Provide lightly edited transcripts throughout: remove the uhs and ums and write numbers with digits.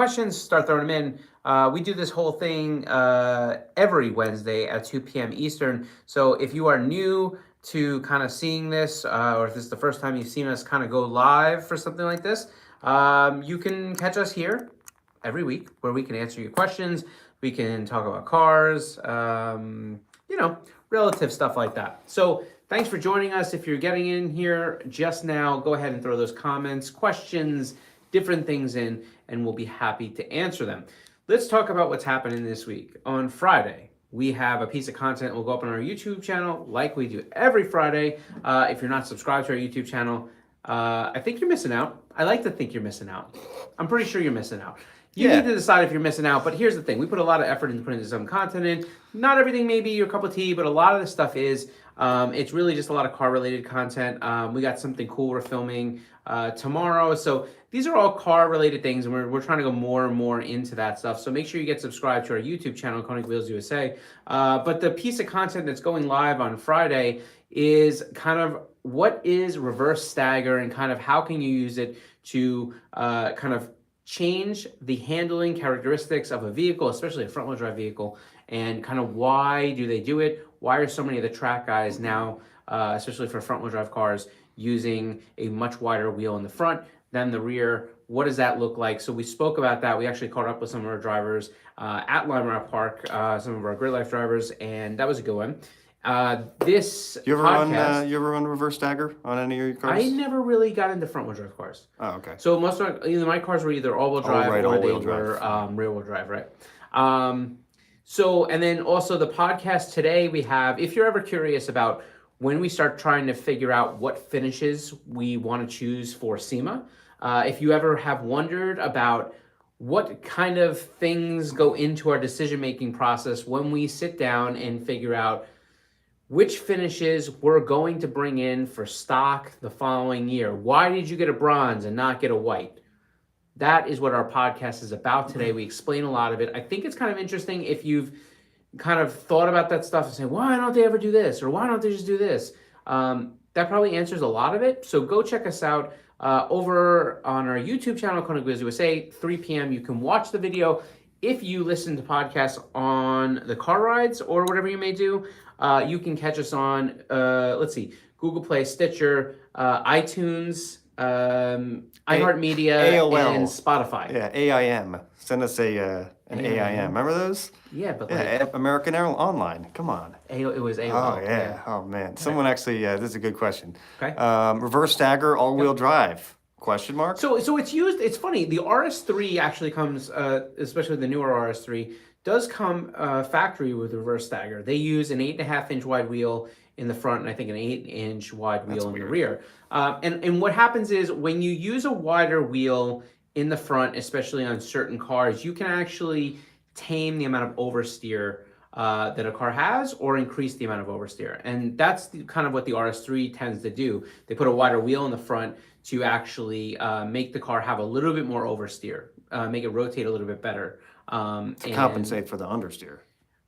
questions, start throwing them in. We do this whole thing every Wednesday at 2 p.m. Eastern. So if you are new to kind of seeing this, or if this is the first time you've seen us kind of go live for something like this, you can catch us here every week where we can answer your questions. We can talk about cars, relative stuff like that. So thanks for joining us. If you're getting in here just now, go ahead and throw those comments, questions, different things in, and we'll be happy to answer them. Let's talk about what's happening this week. On Friday, we have a piece of content that will go up on our YouTube channel like we do every Friday. If you're not subscribed to our YouTube channel, I think you're missing out. I like to think you're missing out. I'm pretty sure you're missing out. You need to decide if you're missing out, but here's the thing. We put a lot of effort into putting some content in. Not everything may be your cup of tea, but a lot of the stuff is. It's really just a lot of car-related content. We got something cool we're filming tomorrow. So these are all car-related things, and we're trying to go more and more into that stuff. So make sure you get subscribed to our YouTube channel, KONIG Wheels USA. But the piece of content that's going live on Friday is kind of what is reverse stagger and kind of how can you use it to kind of change the handling characteristics of a vehicle, especially a front-wheel drive vehicle, and kind of why do they do it? Why are so many of the track guys now, especially for front-wheel drive cars, using a much wider wheel in the front than the rear? What does that look like? So we spoke about that. We actually caught up with some of our drivers at Lime Rock Park, some of our Grid Life drivers, and that was a good one. This you ever podcast, you ever run reverse stagger on any of your cars? I never really got into front-wheel drive cars. Oh, okay. So most of my cars were either all-wheel drive or they were rear-wheel drive, right? So, and then also the podcast today we have, if you're ever curious about when we start trying to figure out what finishes we want to choose for SEMA, if you ever have wondered about what kind of things go into our decision-making process when we sit down and figure out which finishes we're going to bring in for stock the following year. Why did you get a bronze and not get a white? That is what our podcast is about today. We explain a lot of it. I think it's kind of interesting if you've kind of thought about that stuff and say, why don't they ever do this? Or why don't they just do this? That probably answers a lot of it. So go check us out over on our YouTube channel, KONIG Wheels USA, 3 p.m. You can watch the video. If you listen to podcasts on the car rides or whatever you may do, you can catch us on, Google Play, Stitcher, iTunes, iHeartMedia, AOL. and Spotify. Yeah, AIM. Send us an AIM. Remember those? Yeah, but American Airlines Online. Come on. It was AOL. Oh, yeah. Oh, man. Someone actually, this is a good question. Okay. Reverse stagger, all-wheel drive. Question mark? So it's used, it's funny, the RS3 actually comes, especially the newer RS3, does come factory with reverse stagger. They use an 8.5-inch wide wheel in the front and I think an 8-inch wide wheel in the rear. And what happens is when you use a wider wheel in the front, especially on certain cars, you can actually tame the amount of oversteer that a car has or increase the amount of oversteer. And that's kind of what the RS3 tends to do. They put a wider wheel in the front to actually make the car have a little bit more oversteer, make it rotate a little bit better. To compensate for the understeer.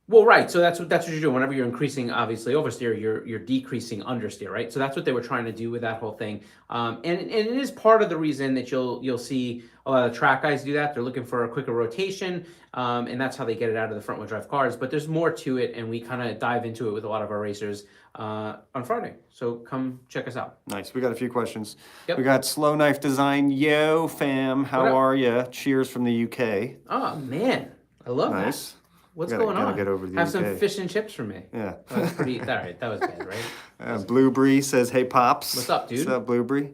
Well, right. So that's what you're doing. Whenever you're increasing, obviously, oversteer, you're decreasing understeer, right? So that's what they were trying to do with that whole thing. And it is part of the reason that you'll see a lot of track guys do that. They're looking for a quicker rotation, and that's how they get it out of the front-wheel drive cars. But there's more to it, and we kind of dive into it with a lot of our racers on Friday. So come check us out. Nice. We got a few questions. Yep. We got Slow Knife Design. Yo, fam. How are you? Cheers from the UK. Oh, man. I love that. What's going on? Get over to the Have UK. some fish and chips for me. Yeah. That was pretty, all right, that was good, right? Blueberry says, hey, Pops. What's up, dude? What's up, Blueberry?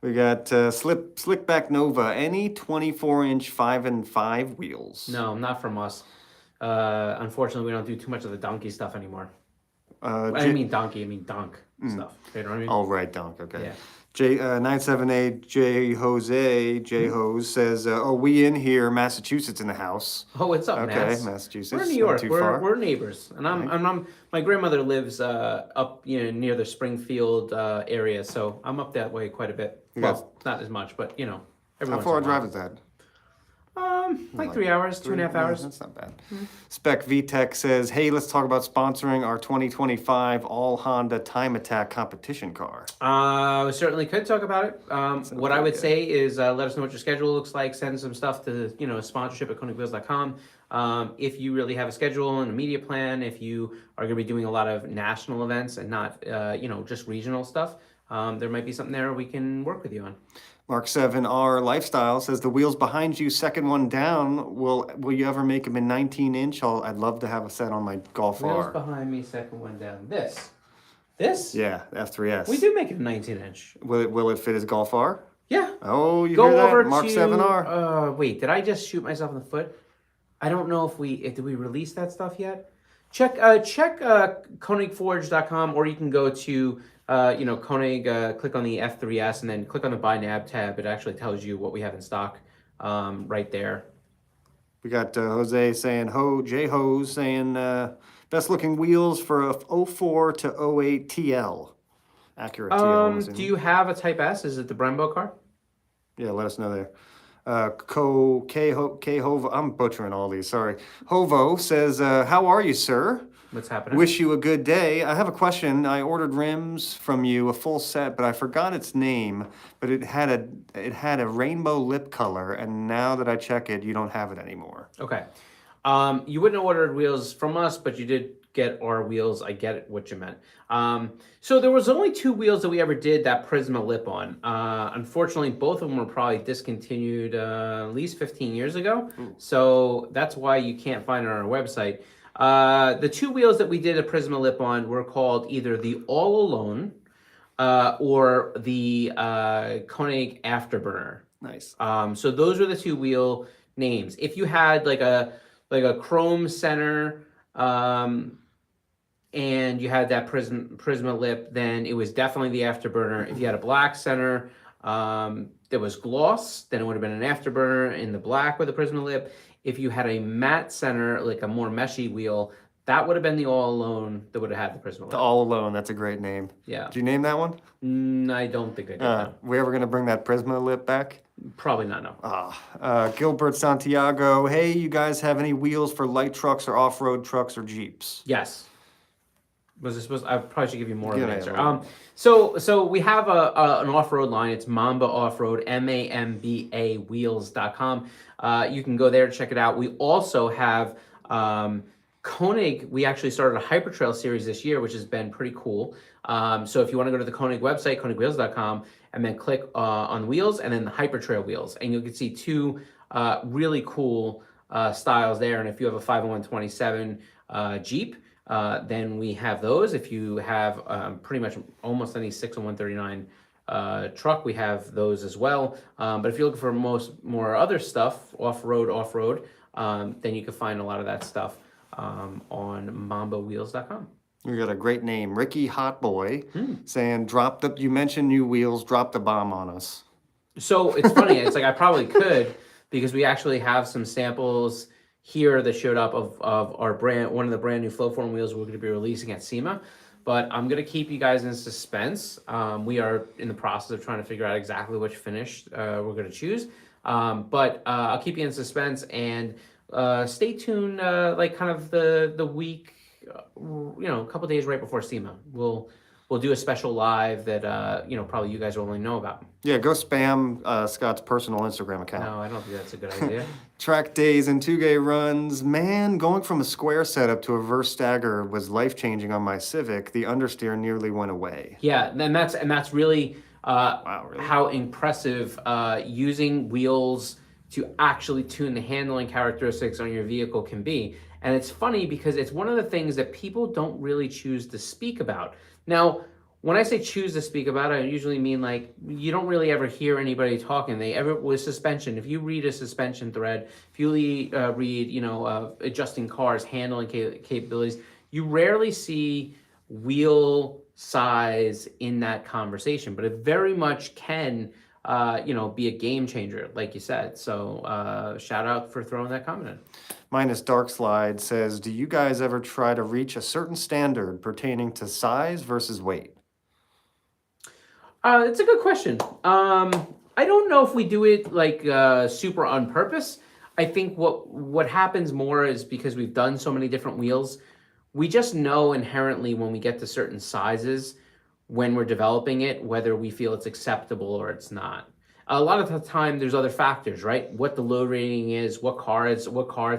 We got Slickback Nova. Any 24-inch 5 and 5 wheels? No, not from us. Unfortunately, we don't do too much of the donkey stuff anymore. I mean donkey, I mean donk stuff. You know what I mean? Oh, right, donk. Okay. Yeah. 978 J Hose says, "Oh, we in here, Massachusetts in the house." Oh, what's up, Okay, Massachusetts. We're in New York. We're neighbors, and I'm my grandmother lives up near the Springfield area, so I'm up that way quite a bit. Well, not as much, but How far a drive is that? Like 3 hours, 2.5 hours. That's not bad. Spec VTech says, hey, let's talk about sponsoring our 2025 all Honda Time Attack competition car. We certainly could talk about it. What I would say is let us know what your schedule looks like. Send some stuff to sponsorship at KonigWheels.com. If you really have a schedule and a media plan, if you are going to be doing a lot of national events and not just regional stuff, there might be something there we can work with you on. Mark 7R Lifestyle says the wheels behind you, second one down. Will you ever make them in 19-inch? I'd love to have a set on my Golf Wheels R. behind me, second one down. This? Yeah, F3S. We do make it a 19-inch. Will it fit his Golf R? Yeah. Oh, you Go hear that? over Mark to 7R. Wait, did I just shoot myself in the foot? I don't know if did we release that stuff yet? Check KonigForge.com, or you can go to Konig, click on the F3S, and then click on the Buy Now tab. It actually tells you what we have in stock right there. We got Jose saying, J-Hose saying, best looking wheels for a 04 to 08 TL. Accurate TL. Do you have a Type S? Is it the Brembo car? Yeah, let us know there. Hovo, I'm butchering all these, sorry. Hovo says, how are you, sir? What's happening? Wish you a good day. I have a question. I ordered rims from you, a full set, but I forgot its name. But it had a rainbow lip color, and now that I check it, you don't have it anymore. Okay. You wouldn't have ordered wheels from us, but you did get our wheels. I get what you meant. So there was only 2 wheels that we ever did that Prisma lip on. Unfortunately, both of them were probably discontinued at least 15 years ago. Ooh. So that's why you can't find it on our website. The 2 wheels that we did a Prisma lip on were called either the All Alone or the Konig Afterburner. Nice. So those are the 2 wheel names. If you had like a chrome center and you had that Prisma lip, then it was definitely the Afterburner. If you had a black center that was gloss, then it would have been an Afterburner in the black with a Prisma lip. If you had a matte center, like a more meshy wheel, that would have been the All Alone that would have had the Prisma lip. The All Alone, that's a great name. Yeah. Did you name that one? I don't think I did. No. We ever going to bring that Prisma lip back? Probably not, no. Gilbert Santiago, hey, you guys have any wheels for light trucks or off-road trucks or Jeeps? Yes. Was it supposed? I probably should give you more of an answer. Yeah. So we have an off-road line. It's Mamba Off-Road, MAMBA Wheels.com. You can go there to check it out. We also have Konig. We actually started a Hypertrail series this year, which has been pretty cool. So if you want to go to the Konig website, KonigWheels.com, and then click on wheels and then the Hypertrail wheels, and you can see 2 really cool styles there. And if you have a 50127 Jeep, then we have those. If you have pretty much almost any 60139 truck, we have those as well. But if you're looking for more other stuff, off-road, then you can find a lot of that stuff on MambaWheels.com. We got a great name, Ricky Hotboy, saying, you mentioned new wheels, drop the bomb on us. So it's funny, it's like I probably could, because we actually have some samples here that showed up of our one of the brand new Flowform wheels we're going to be releasing at SEMA. But I'm going to keep you guys in suspense. We are in the process of trying to figure out exactly which finish we're going to choose. But I'll keep you in suspense, and stay tuned like kind of the week, a couple days right before SEMA. We'll do a special live that probably you guys will only know about. Yeah, go spam Scott's personal Instagram account. No, I don't think that's a good idea. Track days and 2K runs. Man, going from a square setup to a reverse stagger was life-changing on my Civic. The understeer nearly went away. Yeah, and that's really, Wow, really? how impressive using wheels to actually tune the handling characteristics on your vehicle can be. And it's funny because it's one of the things that people don't really choose to speak about. Now, when I say choose to speak about it, I usually mean like you don't really ever hear anybody talking. With suspension, if you read a suspension thread, if you read, adjusting cars, handling capabilities, you rarely see wheel size in that conversation. But it very much can, be a game changer, like you said. So shout out for throwing that comment in. Minus Dark Slide says, do you guys ever try to reach a certain standard pertaining to size versus weight? It's a good question. I don't know if we do it like super on purpose. I think what happens more is because we've done so many different wheels, we just know inherently when we get to certain sizes, when we're developing it, whether we feel it's acceptable or it's not. A lot of the time, there's other factors, right? What the load rating is, what car it's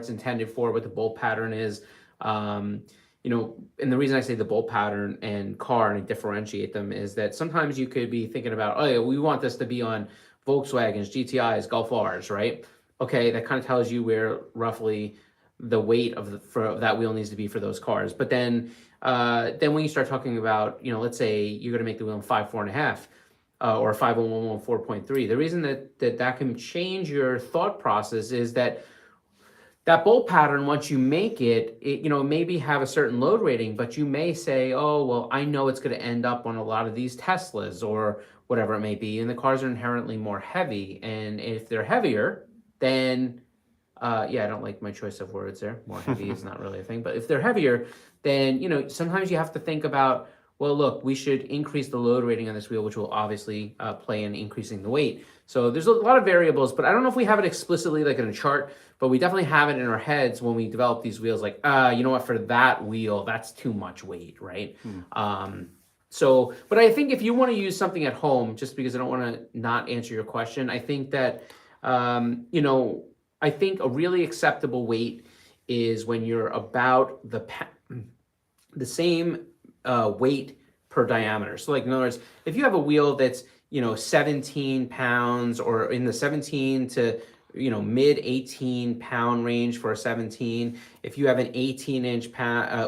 intended for, what the bolt pattern is. Um, and the reason I say the bolt pattern and car and I differentiate them is that sometimes you could be thinking about, oh yeah, we want this to be on Volkswagens, GTIs, Golf Rs, right? Okay, that kind of tells you where roughly the weight for that wheel needs to be for those cars. But then when you start talking about, let's say you're going to make the wheel in 5, 4.5, or 5.1, 4.3. The reason that can change your thought process is that bolt pattern, once you make it, maybe have a certain load rating, but you may say, oh, well, I know it's going to end up on a lot of these Teslas or whatever it may be, and the cars are inherently more heavy. And if they're heavier, then, I don't like my choice of words there. More heavy is not really a thing, but if they're heavier, then, sometimes you have to think about, well, look, we should increase the load rating on this wheel, which will obviously play in increasing the weight. So there's a lot of variables, but I don't know if we have it explicitly like in a chart, but we definitely have it in our heads when we develop these wheels, like, you know what, for that wheel, that's too much weight, right? But I think if you want to use something at home, just because I don't want to not answer your question, I think that, I think a really acceptable weight is when you're about the same weight per diameter. So like in other words, if you have a wheel that's 17 pounds or in the 17 to mid 18 pound range for a 17, if you have an 18-inch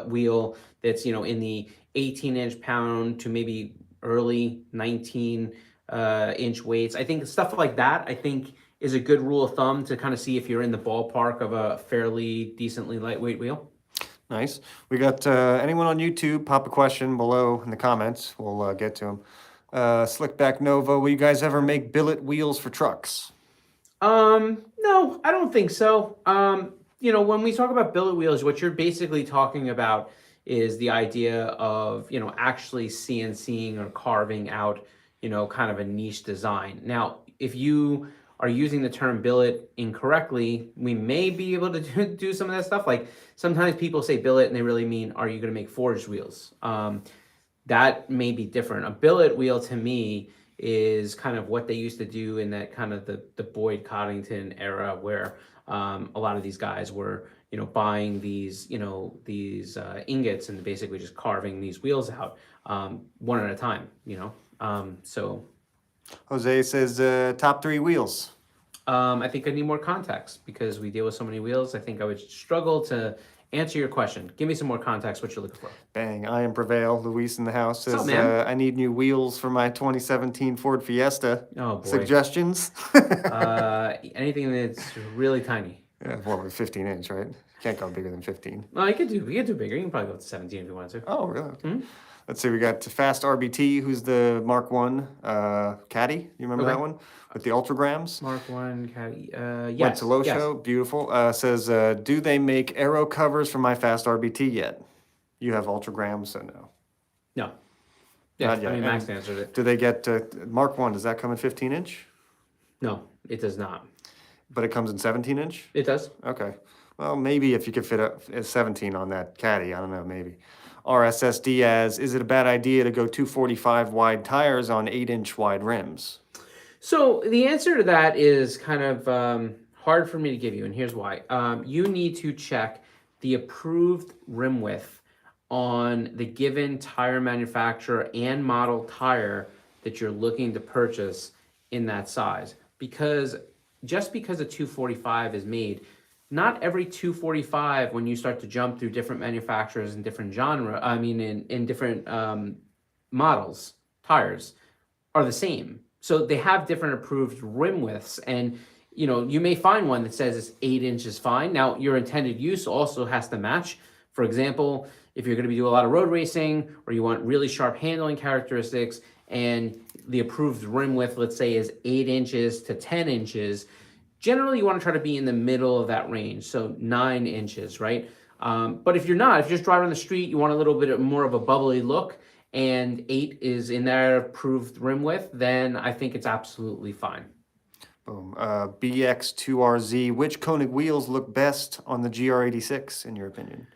wheel that's in the 18-inch pound to maybe early 19-inch weights, I think stuff like that is a good rule of thumb to kind of see if you're in the ballpark of a fairly decently lightweight wheel. Nice. We got anyone on YouTube, pop a question below in the comments. We'll get to them. Slickback Nova, will you guys ever make billet wheels for trucks? No, I don't think so. When we talk about billet wheels, what you're basically talking about is the idea of, actually CNCing or carving out, kind of a niche design. Now, if you are using the term billet incorrectly, we may be able to do some of that stuff. Like sometimes people say billet and they really mean, are you going to make forged wheels? That may be different. A billet wheel to me is kind of what they used to do in that kind of the Boyd Coddington era, where a lot of these guys were, buying these, these ingots and basically just carving these wheels out one at a time, so. Jose says top 3 wheels. I think I need more context because we deal with so many wheels. I think I would struggle to answer your question. Give me some more context, what you're looking for. Bang, I am Prevail. Luis in the house says, What's up, man? I need new wheels for my 2017 Ford Fiesta. Oh, boy. Suggestions? Anything that's really tiny. Yeah, well, 15-inch, right? Can't go bigger than 15. No, you could do bigger. You can probably go to 17 if you wanted to. Oh, really? Mm-hmm. Let's see, we got Fast RBT, who's the Mark 1 caddy. You remember that one? With the Ultragrams? Mark 1 caddy. Yes. Went to Low Show, beautiful. Says, do they make aero covers for my Fast RBT yet? You have Ultragrams, so no. No. Yeah, Not yet. I mean, Max answered it. Do they get Mark 1? Does that come in 15-inch? No, it does not. But it comes in 17-inch? It does. Okay. Well, maybe if you could fit a 17 on that caddy, I don't know, maybe. RSS Diaz, is it a bad idea to go 245 wide tires on 8-inch wide rims? So the answer to that is kind of hard for me to give you, and here's why. You need to check the approved rim width on the given tire manufacturer and model tire that you're looking to purchase in that size. Because just because a 245 is made, not every 245, when you start to jump through different manufacturers and different in different models, tires, are the same. So they have different approved rim widths, and you may find one that says it's 8 inches fine. Now, your intended use also has to match. For example, if you're going to be doing a lot of road racing, or you want really sharp handling characteristics, and the approved rim width, let's say, is 8 inches to 10 inches, generally, you want to try to be in the middle of that range, so 9 inches, right? But if you're just driving on the street, you want a little bit more of a bubbly look, and 8 is in their approved rim width, then I think it's absolutely fine. Boom. BX2RZ. Which Koenig wheels look best on the GR86, in your opinion?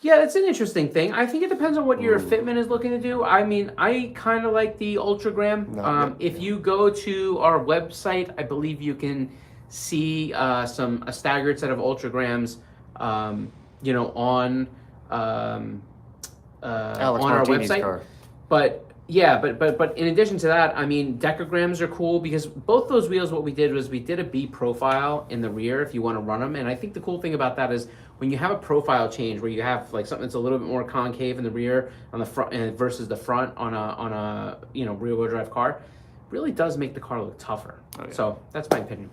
Yeah, it's an interesting thing. I think it depends on what your fitment is looking to do. I mean, I kind of like the Ultragram. If you go to our website, I believe you can see a staggered set of Ultragrams, you know, on Alex our Martini's website. car. But yeah, but in addition to that, I mean, decograms are cool because both those wheels, what we did was we did a B profile in the rear if you want to run them. And I think the cool thing about that is when you have a profile change where you have like something that's a little bit more concave in the rear on the front versus the front on a you know, rear wheel drive car, really does make the car look tougher. Oh, yeah. So that's my opinion.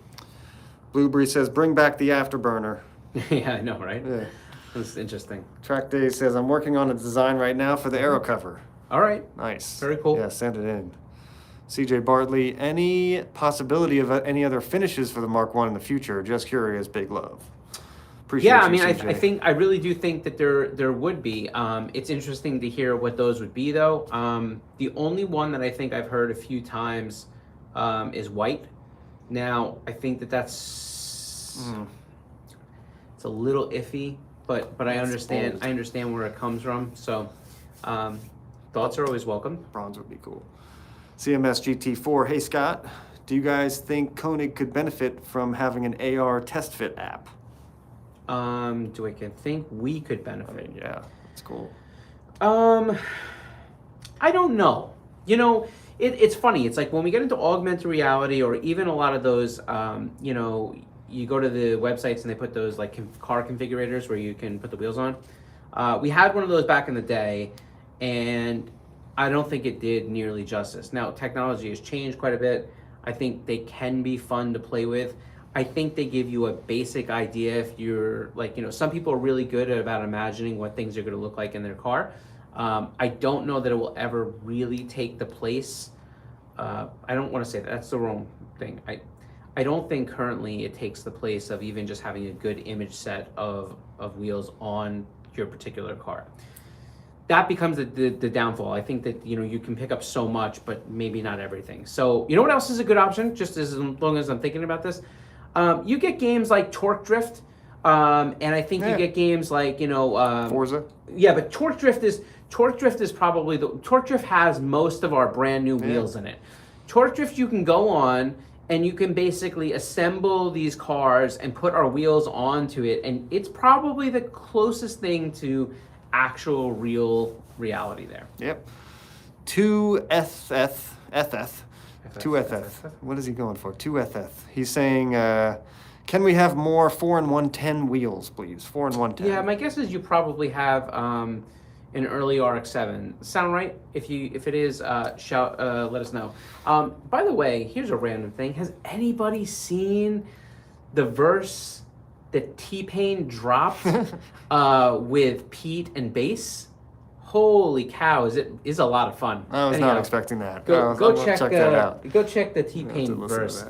Blueberry says, bring back the afterburner. Yeah, I know, right? Yeah. That's interesting. Track Day says, I'm working on a design right now for the aero cover. All right. Nice. Very cool. Yeah, send it in. CJ Bartley, any possibility of any other finishes for the Mark 1 in the future? Just curious, big love. Appreciate yeah, I you, mean, CJ. I really do think that there would be. It's interesting to hear what those would be, though. The only one that I think I've heard a few times is white. Now, I think that's it's a little iffy, but I understand. I understand where it comes from. So, thoughts are always welcome. Bronze would be cool. CMS GT4. Hey Scott, do you guys think Koenig could benefit from having an AR test fit app? Do I think we could benefit? I mean, yeah, it's cool. I don't know. You know, it's funny. It's like when we get into augmented reality or even a lot of those, you know, you go to the websites and they put those like car configurators where you can put the wheels on. We had one of those back in the day, and I don't think it did nearly justice. Now, technology has changed quite a bit. I think they can be fun to play with. I think they give you a basic idea if you're like, you know, some people are really good about imagining what things are going to look like in their car. I don't know that it will ever really take the place. I don't want to say that. That's the wrong thing. I don't think currently it takes the place of even just having a good image set of wheels on your particular car. That becomes the downfall. I think that, you know, you can pick up so much, but maybe not everything. So, you know what else is a good option, just as long as I'm thinking about this? You get games like Torque Drift, and I think you get games like, you know... Forza? Yeah, but Torque Drift is probably Torque Drift has most of our brand new wheels in it. Torque Drift you can go on, and you can basically assemble these cars and put our wheels onto it, and it's probably the closest thing to actual real reality there. Yep. 2FF. What is he going for? 2FF. He's saying, can we have more 4 and 110 wheels, please? 4 and 110. Yeah, my guess is you probably have an early RX-7. Sound right? If it is, shout. Let us know. By the way, here's a random thing. Has anybody seen the verse that T-Pain dropped with Pete and Bass? Holy cow! Is a lot of fun. I was not expecting that. Go check that out. Go check the T-Pain verse.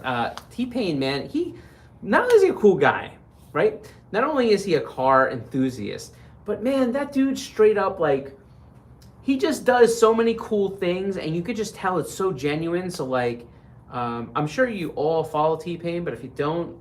T-Pain, man, he not only is he a cool guy, right? Not only is he a car enthusiast, but man, that dude straight up like he just does so many cool things, and you could just tell it's so genuine. So like, I'm sure you all follow T-Pain, but if you don't,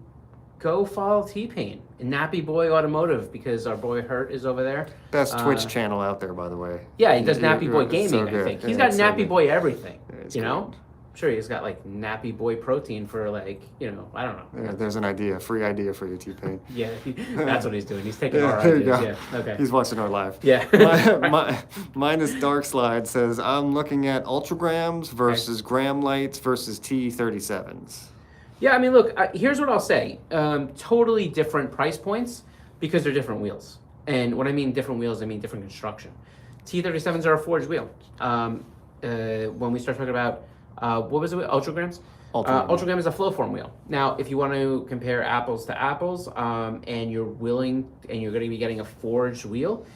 go follow T-Pain and Nappy Boy Automotive, because our boy Hurt is over there. Best Twitch channel out there, by the way. Yeah, he does Nappy Boy Gaming, so I think. He's got Nappy Boy everything, you know? Good. I'm sure he's got like Nappy Boy protein for like, you know, I don't know. Yeah, there's an idea, free idea for you, T-Pain. Yeah, that's what he's doing. He's taking our there ideas. you go. Yeah, okay. He's watching our live. Yeah. Minus Dark Slide says, I'm looking at Ultragrams versus Gram Lights versus T37s. Yeah, I mean, look, here's what I'll say. Totally different price points because they're different wheels. And when I mean different wheels, I mean different construction. T37s are a forged wheel. When we start talking about, what was it, Ultragrams? Ultragram is a flow form wheel. Now, if you want to compare apples to apples, and you're willing, and you're going to be getting a forged wheel,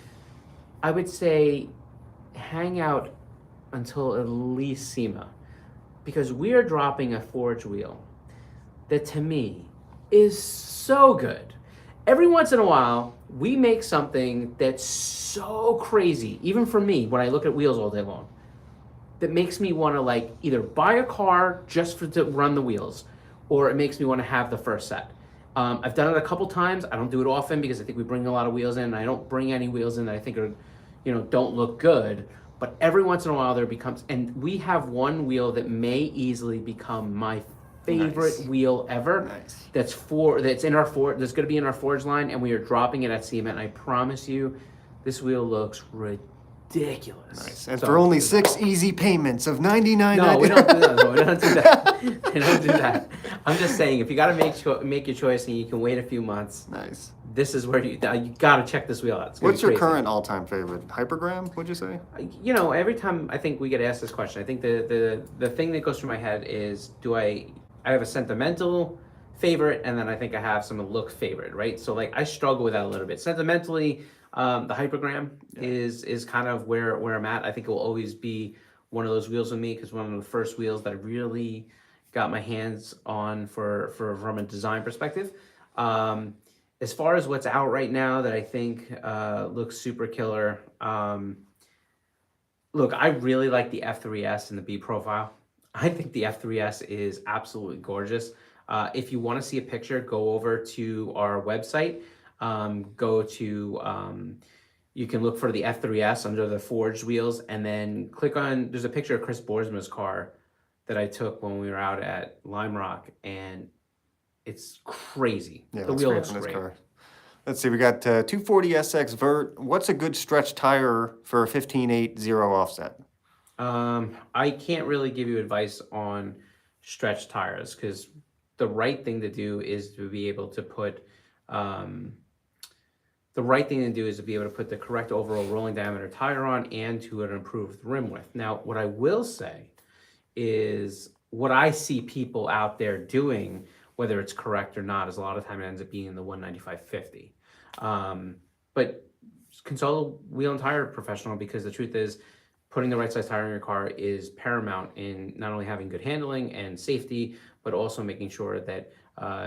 I would say hang out until at least SEMA, because we are dropping a forged wheel that to me is so good. Every once in a while, we make something that's so crazy, even for me, when I look at wheels all day long, that makes me want to like either buy a car just to run the wheels, or it makes me want to have the first set. I've done it a couple times. I don't do it often because I think we bring a lot of wheels in, and I don't bring any wheels in that I think are, don't look good. But every once in a while there becomes, and we have one wheel that may easily become my favorite wheel ever. Nice. That's in our Ford. That's going to be in our Forge line, and we are dropping it at SEMA. And I promise you, this wheel looks ridiculous. Nice. And for only 6 easy payments of $99. No, we don't do that. No, we don't do that. We don't do that. I'm just saying, if you got to make your choice and you can wait a few months, Nice. this is where you got to check this wheel out. It's What's your crazy. current all-time favorite? Hypergram, would you say? Every time I think we get asked this question, I think the thing that goes through my head is, I have a sentimental favorite, and then I think I have some look favorite, right? So like I struggle with that a little bit. Sentimentally, the Hypergram is kind of where I'm at. I think it will always be one of those wheels with me because one of the first wheels that I really got my hands on from a design perspective. As far as what's out right now that I think looks super killer, look, I really like the F3S and the B profile. I think the F3S is absolutely gorgeous. If you want to see a picture, go over to our website. You can look for the F3S under the forged wheels, and then click on, there's a picture of Chris Boersma's car that I took when we were out at Lime Rock, and it's crazy. Yeah, The wheel looks on this great. car. Let's see, we got 240 SX Vert. What's a good stretch tire for a 15.8 zero offset? I can't really give you advice on stretch tires because the right thing to do is to be able to put the correct overall rolling diameter tire on and to an improved rim width. Now, what I will say is what I see people out there doing, whether it's correct or not, is a lot of time it ends up being in the 195/50. But consult a wheel and tire professional, because the truth is putting the right size tire in your car is paramount in not only having good handling and safety, but also making sure that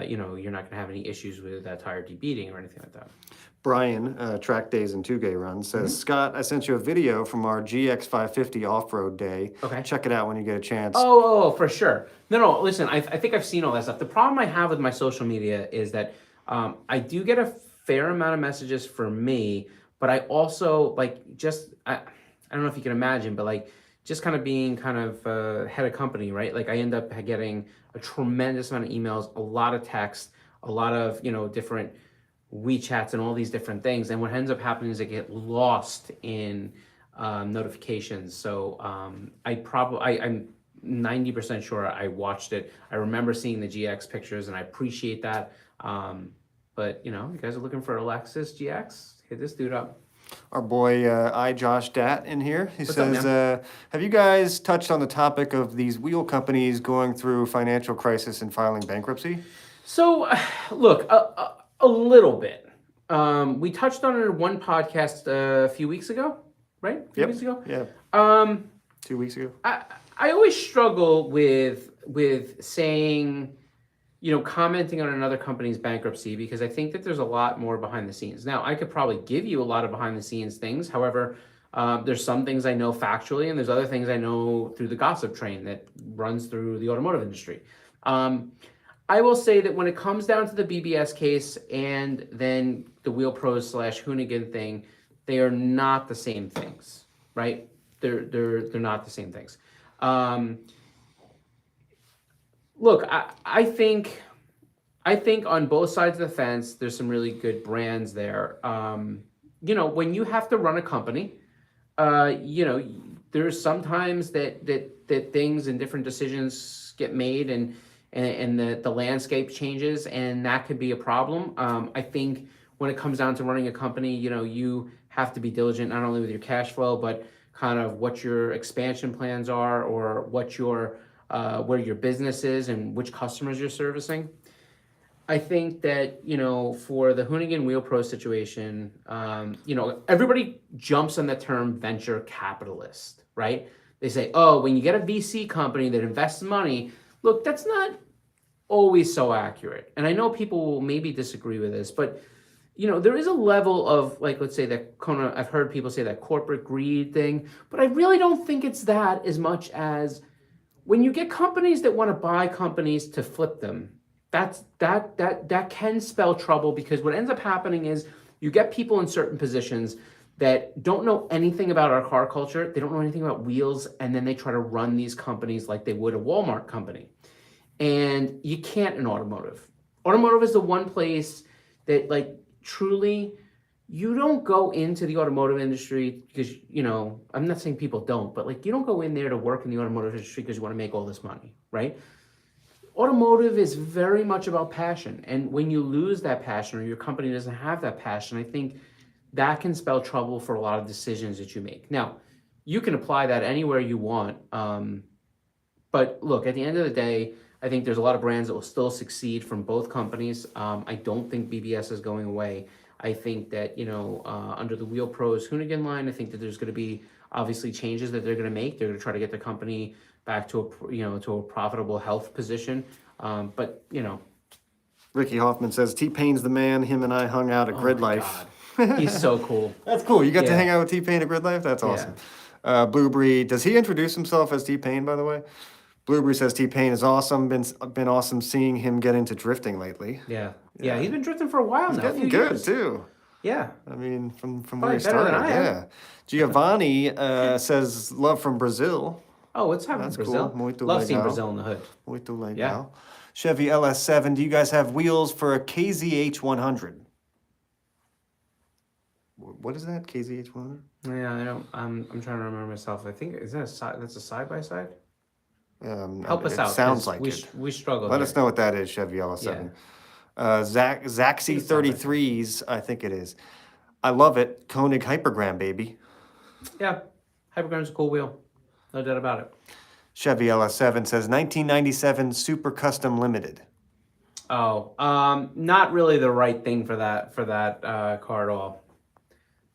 you're not going to have any issues with that tire debeating or anything like that. Brian, Track Days and 2Gay Runs, says, Scott, I sent you a video from our GX550 off-road day. Okay. Check it out when you get a chance. Oh, for sure. No, listen, I think I've seen all that stuff. The problem I have with my social media is that I do get a fair amount of messages for me, but I also, I don't know if you can imagine, but just kind of being kind of head of company, right? Like I end up getting a tremendous amount of emails, a lot of text, a lot of, different WeChats and all these different things. And what ends up happening is I get lost in notifications. So I'm 90% sure I watched it. I remember seeing the GX pictures and I appreciate that. But you guys are looking for a Lexus GX, hit this dude up. Our boy Josh Dat in here. He What's says, up, have you guys touched on the topic of these wheel companies going through financial crisis and filing bankruptcy? So, look, a little bit. We touched on it in one podcast a few weeks ago, right? A few weeks ago? Yeah. 2 weeks ago. I always struggle with saying, commenting on another company's bankruptcy, because I think that there's a lot more behind the scenes. Now, I could probably give you a lot of behind the scenes things. However, there's some things I know factually, and there's other things I know through the gossip train that runs through the automotive industry. I will say that when it comes down to the BBS case and then the Wheel Pros / Hoonigan thing, they are not the same things, right? They're not the same things. Look, I think on both sides of the fence, there's some really good brands there. When you have to run a company, there's sometimes that things and different decisions get made and the landscape changes, and that could be a problem. I think when it comes down to running a company, you have to be diligent not only with your cash flow, but kind of what your expansion plans are, or what your where your business is and which customers you're servicing. I think that, for the Hoonigan Wheel Pro situation, everybody jumps on the term venture capitalist, right? They say, oh, when you get a VC company that invests money, look, that's not always so accurate. And I know people will maybe disagree with this, but, there is a level of, let's say that I've heard people say that corporate greed thing, but I really don't think it's that as much as when you get companies that want to buy companies to flip them, that can spell trouble, because what ends up happening is you get people in certain positions that don't know anything about our car culture. They don't know anything about wheels, and then they try to run these companies like they would a Walmart company. And you can't in automotive. Automotive is the one place that, like, truly, you don't go into the automotive industry because, I'm not saying people don't, but like, you don't go in there to work in the automotive industry because you want to make all this money, right? Automotive is very much about passion. And when you lose that passion, or your company doesn't have that passion, I think that can spell trouble for a lot of decisions that you make. Now, you can apply that anywhere you want. But look, at the end of the day, I think there's a lot of brands that will still succeed from both companies. I don't think BBS is going away. I think that, under the Wheel Pros Hoonigan line, I think that there's going to be obviously changes that they're going to make. They're going to try to get the company back to a profitable health position. But Ricky Hoffman says T-Pain's the man. Him and I hung out at Grid Life. He's so cool. That's cool. You got to Yeah. hang out with T-Pain at Grid Life? That's awesome. Blueberry, does he introduce himself as T-Pain, by the way? Blueberry says T-Pain is awesome. Been awesome seeing him get into drifting lately. Yeah. He's been drifting for a while now. Getting good too. Yeah. I mean, from Probably where he better than started. I am. Yeah. Giovanni says love from Brazil. Oh, what's happening in Brazil? Cool. Muito Love seeing legal. Brazil in the hood. Muito legal. Yeah. Chevy LS7. Do you guys have wheels for a KZH 100? What is that? KZH 100? Yeah, I don't. I'm trying to remember myself. I think that's a side by side. Help us it out. Sounds 'cause like we it. We struggle. Let here. us know what that is, Chevy LS7. Zaxi 33s, I think it is. I love it. Konig Hypergram, baby. Yeah, Hypergram's a cool wheel, no doubt about it. Chevy LS7 says 1997 Super Custom Limited. Oh, not really the right thing for that car at all.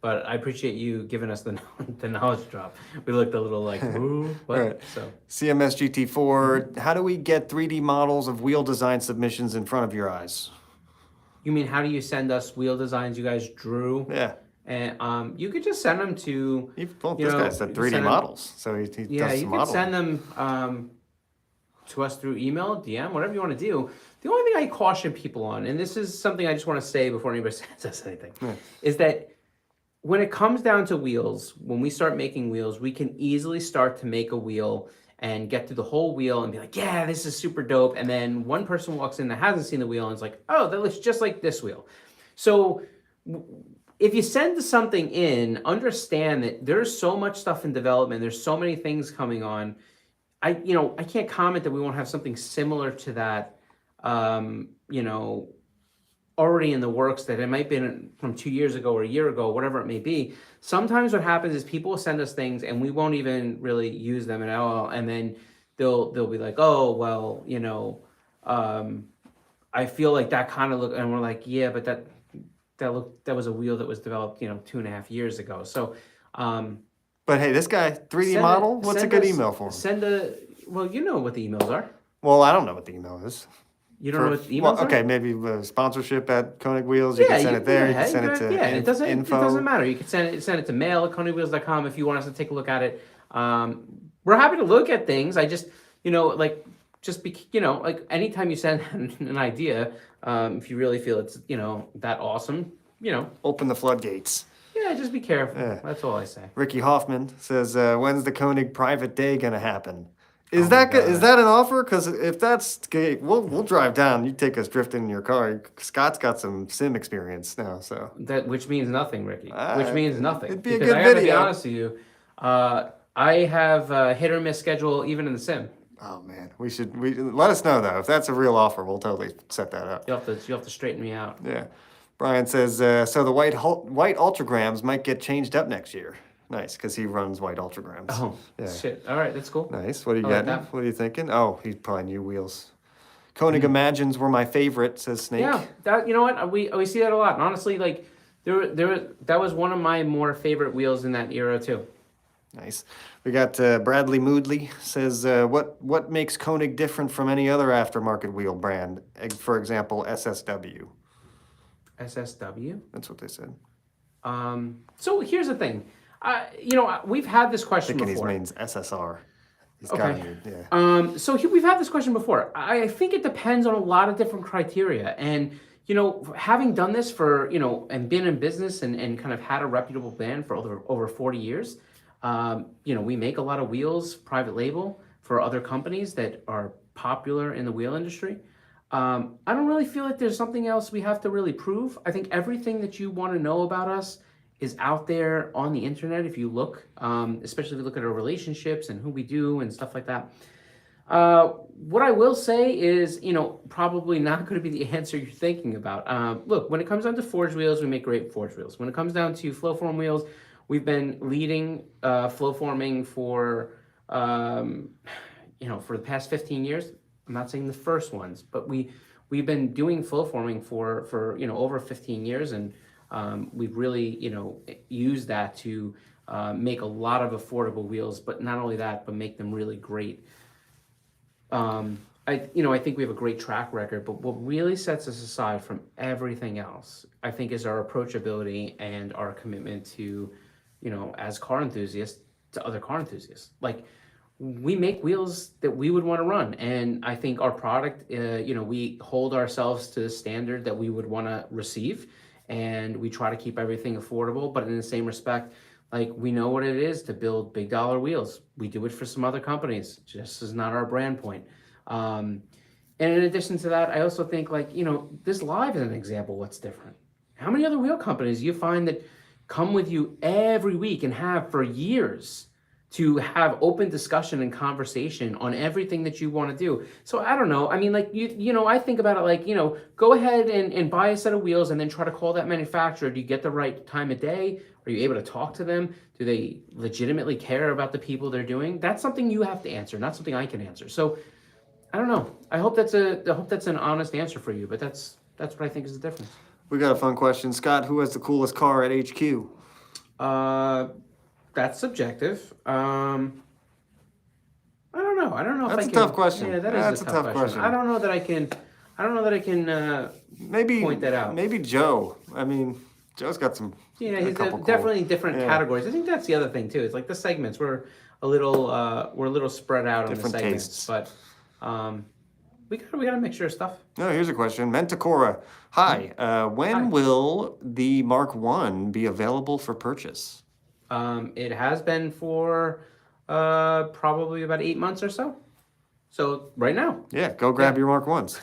But I appreciate you giving us the knowledge drop. We looked a little like, ooh, what? Right. So CMS GT4. How do we get 3D models of wheel design submissions in front of your eyes? you mean, how do you send us wheel designs you guys drew? Yeah. And you could just send them to. Well, you this know, guy said you 3D send them- models, so he Yeah, does you some can modeling. send them to us through email, DM, whatever you want to do. The only thing I caution people on, and this is something I just want to say before anybody says anything, is that when it comes down to wheels, when we start making wheels, we can easily start to make a wheel and get through the whole wheel and be like, yeah, this is super dope. And then one person walks in that hasn't seen the wheel and is like, oh, that looks just like this wheel. So if you send something in, understand that there's so much stuff in development. There's so many things coming on. I can't comment that we won't have something similar to that, already in the works, that it might be from 2 years ago or a year ago, whatever it may be. Sometimes what happens is people will send us things and we won't even really use them at all. And then they'll be like, oh, well, I feel like that kind of look, and we're like, yeah, but that was a wheel that was developed, 2.5 years ago. So, But hey, this guy, 3D model, what's a good email for him? Well, you know what the emails are. Well, I don't know what the email is. You don't know what the emails are? Okay, maybe sponsorship at Konig Wheels. You can send it there. You can send it to it doesn't info. matter. You can send it to mail at konigwheels.com if you want us to take a look at it. We're happy to look at things. I just, like anytime you send an idea, if you really feel it's, that awesome, Open the floodgates. yeah, just be careful. Yeah. That's all I say. Ricky Hoffman says, when's the Konig private day going to happen? Is that an offer? Because if that's okay, we'll drive down. You take us drifting in your car. Scott's got some sim experience now, so Which means nothing, Ricky. Which means nothing. it'd be a because good I gotta be video. honest with you, I have a hit or miss schedule even in the sim. oh man, we let us know though if that's a real offer. We'll totally set that up. You have to straighten me out. Yeah, Brian says so the white ultragrams might get changed up next year. Nice, because he runs white ultragrams. Oh, yeah. shit. All right, that's cool. Nice. What are you I like getting? that. What are you thinking? Oh, he's probably new wheels. Konig Imagines were my favorite, says Snake. Yeah, you know what? We see that a lot. And honestly, like that was one of my more favorite wheels in that era too. Nice. We got Bradley Moodley says, what makes Konig different from any other aftermarket wheel brand? For example, SSW. SSW. That's what they said. So here's the thing. We've had this I question think his before. name's SSR. He's Okay. gotta need, yeah. So we've had this question before. I think it depends on a lot of different criteria. And, having done this for, and been in business and kind of had a reputable brand for over 40 years, we make a lot of wheels, private label, for other companies that are popular in the wheel industry. I don't really feel like there's something else we have to really prove. I think everything that you want to know about us is out there on the internet if you look, especially if you look at our relationships and who we do and stuff like that. What I will say is, probably not going to be the answer you're thinking about. Look, when it comes down to forged wheels, we make great forged wheels. When it comes down to flow form wheels, we've been leading flow forming for the past 15 years. I'm not saying the first ones, but we've been doing flow forming for over 15 years, and we've really used that to make a lot of affordable wheels. But not only that, but make them really great. I think we have a great track record, but what really sets us aside from everything else, I think, is our approachability and our commitment to, as car enthusiasts, to other car enthusiasts. Like, we make wheels that we would want to run, and I think our product, we hold ourselves to the standard that we would want to receive, and we try to keep everything affordable. But in the same respect, like, we know what it is to build big dollar wheels. We do it for some other companies. Just is not our brand point. And in addition to that, I also think, this Live is an example of what's different. How many other wheel companies do you find that come with you every week and have for years to have open discussion and conversation on everything that you want to do? So I don't know. I mean, I think about it go ahead and buy a set of wheels and then try to call that manufacturer. Do you get the right time of day? Are you able to talk to them? Do they legitimately care about the people they're doing? That's something you have to answer, not something I can answer. So I don't know. I hope that's an honest answer for you, but that's what I think is the difference. We got a fun question. Scott, who has the coolest car at HQ? That's subjective. I don't know. I don't know That's if a tough question. Yeah, That's a tough question. I don't know that I can. Maybe point that out. Maybe Joe. I mean, Joe's got some. Yeah, a he's couple definitely cool. different categories. I think that's the other thing too. It's like the segments. We're a little spread out Different on the segments, tastes. but we got a mixture of stuff. No, here's a question. Mentacora. Hi. When Hi. will the Mark I be available for purchase? It has been for probably about 8 months or so. So right now. Yeah, go grab your Mark I's.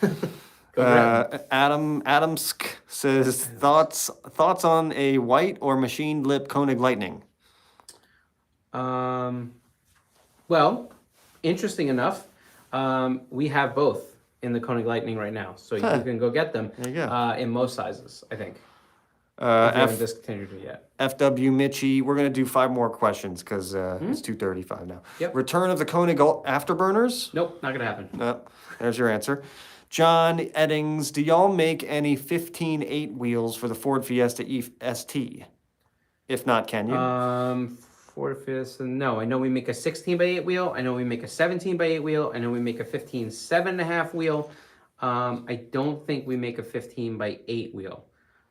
Go grab Adamsk says thoughts on a white or machined lip Koenig Lightning. Well, interesting enough, we have both in the Koenig Lightning right now, so you can go get them. There you go. In most sizes, I think. If you haven't discontinued it yet. FW Mitchie, we're gonna do 5 more questions because it's 2:35 now. Yep. Return of the Koenig Afterburners? Nope, not gonna happen. No, there's your answer. John Eddings, do y'all make any 15/8 wheels for the Ford Fiesta ST? If not, can you? Ford Fiesta, no. I know we make a 16x8 wheel. I know we make a 17x8 wheel. I know we make a 15.7.5 wheel. I don't think we make a 15x8 wheel.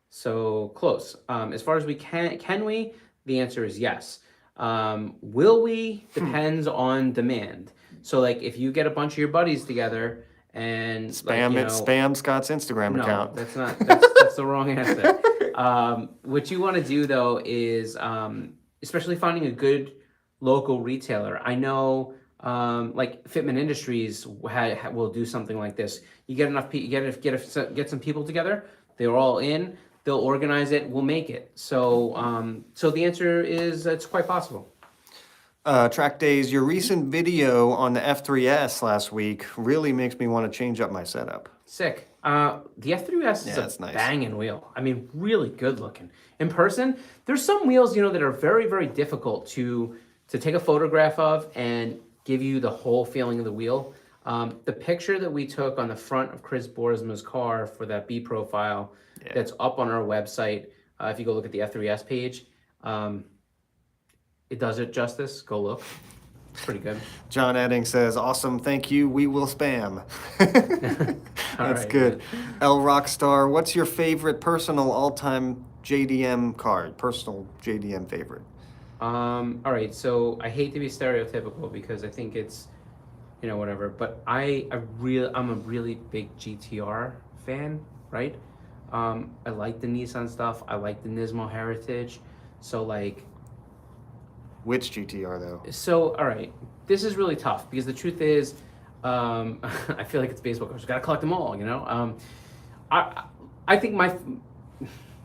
So close. As far as we can we? The answer is yes. Will we? Depends on demand. So if you get a bunch of your buddies together and spam Scott's Instagram account. That's not. That's the wrong answer. What you want to do though is, especially finding a good local retailer. I know, Fitment Industries will do something like this. You get enough people, get some people together. They're all in. They'll organize it. We'll make it. So the answer is it's quite possible. Track Days, your recent video on the F3S last week really makes me want to change up my setup. Sick. The F3S is a banging wheel. I mean, really good looking. In person, there's some wheels, that are very, very difficult to take a photograph of and give you the whole feeling of the wheel. The picture that we took on the front of Chris Boersma's car for that B profile that's up on our website, if you go look at the F3S page, it does it justice. Go look. It's pretty good. John Edding says, awesome, thank you, we will spam. That's right, good. L Rockstar, what's your favorite personal all-time JDM card? Personal JDM favorite? All right, so I hate to be stereotypical because I think it's whatever. But I'm a really big GTR fan, right? I like the Nissan stuff. I like the Nismo Heritage. So like, Which GTR though? so all right, this is really tough because the truth is, I feel like it's baseball cards. You gotta collect them all, I think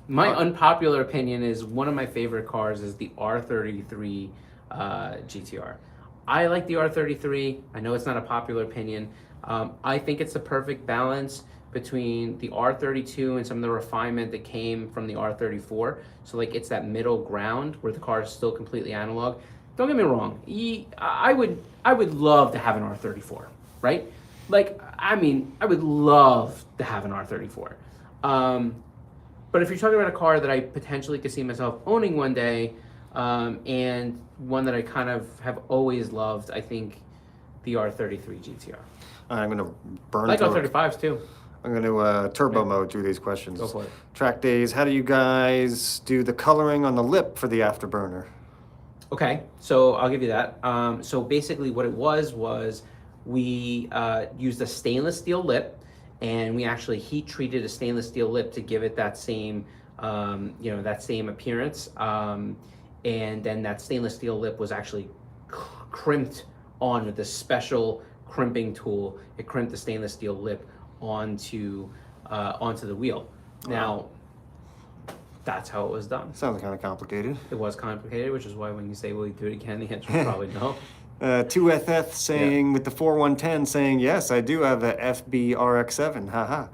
my unpopular opinion is one of my favorite cars is the R33 GTR. I like the R33. I know it's not a popular opinion. I think it's the perfect balance between the R32 and some of the refinement that came from the R34. So like it's that middle ground where the car is still completely analog. Don't get me wrong. I would love to have an R34, right? Like, I mean, I would love to have an R34. But if you're talking about a car that I potentially could see myself owning one day, and one that I kind of have always loved, I think the R33 GTR. I'm gonna burn. I like R35s too. I'm gonna turbo mode through these questions. Go for it. Track days. How do you guys do the coloring on the lip for the afterburner? Okay, so I'll give you that. So basically, what it was we used a stainless steel lip, and we actually heat treated a stainless steel lip to give it that same, that same appearance. And then that stainless steel lip was actually crimped on with this special crimping tool. It crimped the stainless steel lip onto the wheel. Now, that's how it was done. Sounds kind of complicated. It was complicated, which is why when you say, will you do it again, the answer is probably no. 2FF saying, with the 4110 saying, yes, I do have a FB RX-7, haha.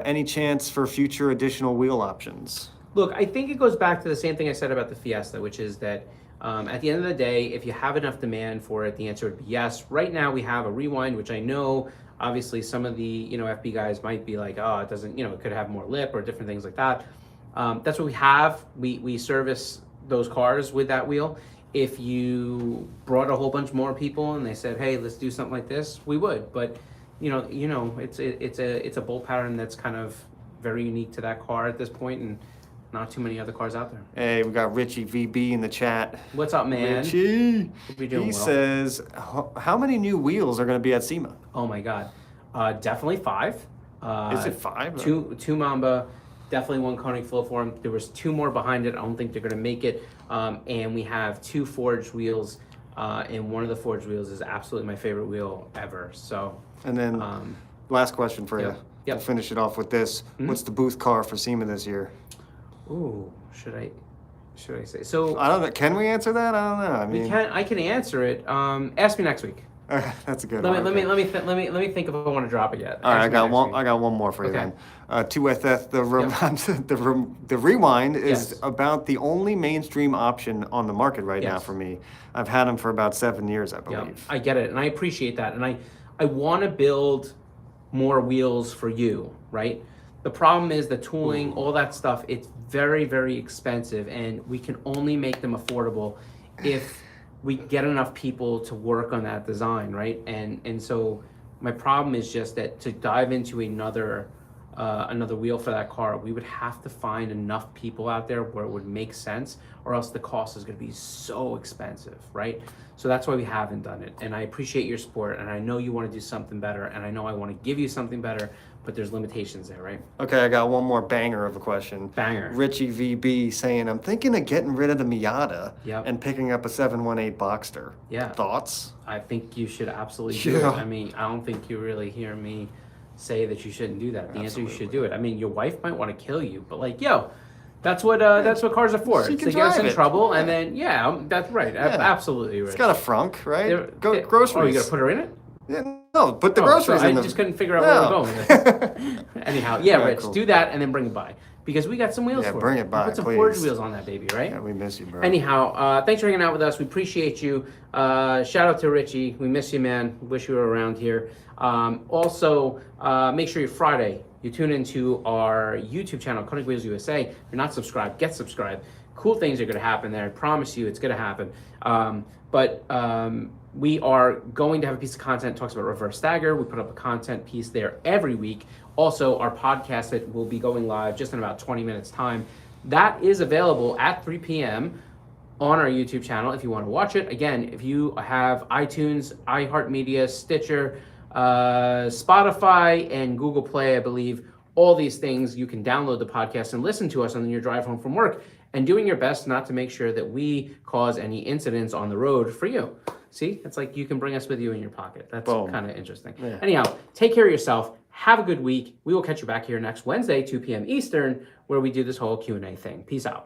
Any chance for future additional wheel options? Look, I think it goes back to the same thing I said about the Fiesta, which is that at the end of the day, if you have enough demand for it, the answer would be yes. Right now we have a Rewind, which I know obviously some of the FB guys might be like, oh, it doesn't, it could have more lip or different things like that. That's what we have. We service those cars with that wheel. If you brought a whole bunch more people and they said, hey, let's do something like this, we would. But it's a bolt pattern that's kind of very unique to that car at this point, and not too many other cars out there. Hey, we got Richie VB in the chat. What's up, man? Richie. He well. says, how many new wheels are going to be at SEMA? Oh my God, definitely 5. Is it 5? Two Mamba, definitely one Konig Flowform. There was 2 more behind it. I don't think they're going to make it. And we have 2 forged wheels, and one of the forged wheels is absolutely my favorite wheel ever. So. And then last question for you. Yep. We'll finish it off with this. Mm-hmm. What's the booth car for SEMA this year? Ooh, should I say? So I don't know. Can we answer that? I don't know. I mean, I can answer it. Ask me next week. That's a good one. Let me think if I want to drop it yet. All right, I got one more for you then. 2FF, the Rewind is about the only mainstream option on the market right now for me. I've had them for about 7 years, I believe. Yeah, I get it, and I appreciate that, and I want to build more wheels for you, right? The problem is the tooling, all that stuff, it's very, very expensive, and we can only make them affordable if we get enough people to work on that design, right? And so my problem is just that to dive into another wheel for that car, we would have to find enough people out there where it would make sense, or else the cost is going to be so expensive, right? So that's why we haven't done it. And I appreciate your support, and I know you want to do something better, and I know I want to give you something better, but there's limitations there, right? Okay, I got one more banger of a question. Banger. Richie VB saying, I'm thinking of getting rid of the Miata and picking up a 718 Boxster. Yeah. Thoughts? I think you should absolutely do it. I mean, I don't think you really hear me say that you shouldn't do that. The answer, you should do it. I mean, your wife might want to kill you, but like, that's what cars are for. It's to get us in trouble, and then that's right. Absolutely right. It's got a frunk, right? Groceries. Oh, you gonna put her in it? Yeah, no, put the groceries in. I just couldn't figure out where we're going with it. Anyhow, Rich, cool. Do that and then bring it by. Because we got some wheels for it. Bring it by, put some please. forged wheels on that baby, right? Yeah, we miss you, bro. Anyhow, thanks for hanging out with us. We appreciate you. Shout out to Richie. We miss you, man. Wish you were around here. Also, make sure Friday you tune into our YouTube channel, KONIG WHEELS USA. If you're not subscribed, get subscribed. Cool things are going to happen there. I promise you it's going to happen. We are going to have a piece of content that talks about reverse stagger. We put up a content piece there every week. Also, our podcast that will be going live just in about 20 minutes time. That is available at 3 p.m. on our YouTube channel if you want to watch it. Again, if you have iTunes, iHeartMedia, Stitcher, Spotify, and Google Play, I believe, all these things, you can download the podcast and listen to us on your drive home from work, and doing your best not to make sure that we cause any incidents on the road for you. See, it's like you can bring us with you in your pocket. That's kind of interesting. Yeah. Anyhow, take care of yourself. Have a good week. We will catch you back here next Wednesday, 2 p.m. Eastern, where we do this whole Q&A thing. Peace out.